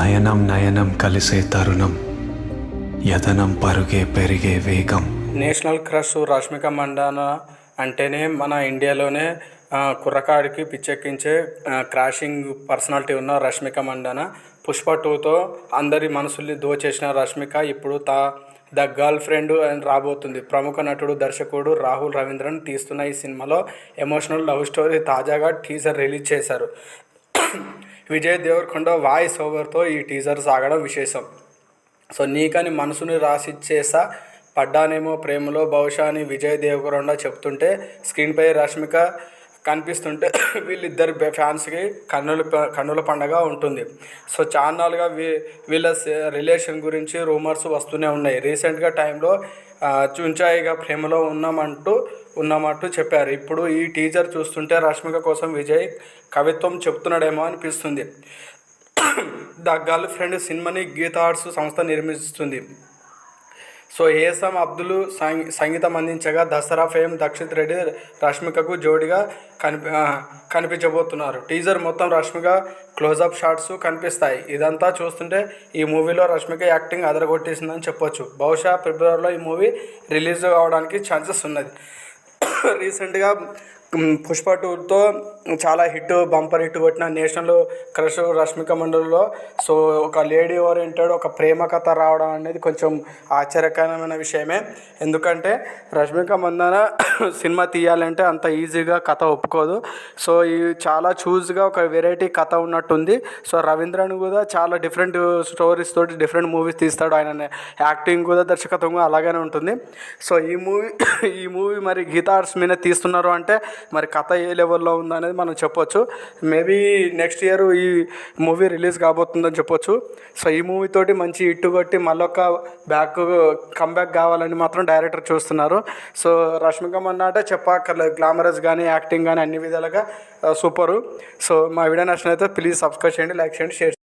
నయనం నయనం కలిసే తరుణం, యతనం పరుగే పెరిగే వేగం. నేషనల్ క్రష్ రష్మిక మండాన అంటేనే మన ఇండియాలోనే కుర్రకాడికి పిచ్చెక్కించే క్రాషింగ్ పర్సనాలిటీ ఉన్న రష్మిక మండాన. పుష్ప 2తో అందరి మనసుల్ని దోచేసిన రష్మిక ఇప్పుడు ద గర్ల్ ఫ్రెండ్ అని రాబోతుంది. ప్రముఖ నటుడు దర్శకుడు రాహుల్ రవీంద్రన్ తీస్తున్న ఈ సినిమాలో ఎమోషనల్ లవ్ స్టోరీ. తాజాగా టీజర్ రిలీజ్ చేశారు. విజయ్ దేవరకొండ వాయిస్ ఓవర్తో ఈ టీజర్ సాగడం విశేషం. సో నీకని మనసుని రాసిచ్చేసా, పడ్డానేమో ప్రేమలో బహుశా అని విజయ్ దేవరకొండ చెప్తుంటే స్క్రీన్పై రష్మిక కనిపిస్తుంటే వీళ్ళిద్దరు ఫ్యాన్స్కి కన్నుల పండగ ఉంటుంది. సో చాన్నాళ్ళుగా వీళ్ళ రిలేషన్ గురించి రూమర్స్ వస్తూనే ఉన్నాయి. రీసెంట్గా టైంలో చుంచాయిగా ప్రేమలో ఉన్నామంటూ చెప్పారు. ఇప్పుడు ఈ టీజర్ చూస్తుంటే రష్మిక కోసం విజయ్ కవిత్వం చెప్తున్నాడేమో అనిపిస్తుంది. ద గర్ల్ ఫ్రెండ్ సినిమాని గీతా ఆర్ట్స్ సంస్థ నిర్మిస్తుంది. సో ఏసం అబ్దుల్ సంగీతం అందించగా దసరా ఫేమ్ దక్షిత్ రెడ్డి రష్మికకు జోడిగా కనిపించబోతున్నారు. టీజర్ మొత్తం రష్మిక క్లోజప్ షాట్స్ కనిపిస్తాయి. ఇదంతా చూస్తుంటే ఈ మూవీలో రష్మిక యాక్టింగ్ అదరగొట్టేసిందని చెప్పొచ్చు. బహుశా ఫిబ్రవరిలో ఈ మూవీ రిలీజ్ కావడానికి ఛాన్సెస్ ఉన్నది. రీసెంట్గా పుష్ప 2తో చాలా బంపర్ హిట్ కొట్టిన నేషనల్ క్రష్ రష్మిక మండలిలో సో ఒక లేడీ ఓరియంటెడ్ ఒక ప్రేమ కథ రావడం అనేది కొంచెం ఆశ్చర్యకరమైన విషయమే. ఎందుకంటే రష్మిక మందాన సినిమా తీయాలంటే అంత ఈజీగా కథ ఒప్పుకోదు. సో ఇది చాలా చూజ్గా ఒక వెరైటీ కథ ఉన్నట్టుంది. సో రవీంద్రన్ కూడా చాలా డిఫరెంట్ స్టోరీస్ తోటి డిఫరెంట్ మూవీస్ తీస్తాడు. ఆయన యాక్టింగ్ కూడా దర్శకత్వం కూడా అలాగే ఉంటుంది. సో ఈ మూవీ మరి గీతా ఆర్ట్స్ మీద తీస్తున్నారు అంటే మరి కథ ఏ లెవెల్లో ఉందనేది మనం చెప్పొచ్చు. మేబీ నెక్స్ట్ ఇయర్ ఈ మూవీ రిలీజ్ కాబోతుందని చెప్పొచ్చు. సో ఈ మూవీ తోటి మంచి హిట్ కొట్టి మళ్ళొక కమ్బ్యాక్ కావాలని మాత్రం డైరెక్టర్ చూస్తున్నారు. సో రష్మిక మందాన చెప్పక్కర్లేదు, గ్లామరస్ కానీ యాక్టింగ్ కానీ అన్ని విధాలుగా సూపరు. సో మా వీడియో నచ్చినట్లయితే ప్లీజ్ సబ్స్క్రైబ్ చేయండి, లైక్ చేయండి, షేర్ చేయండి.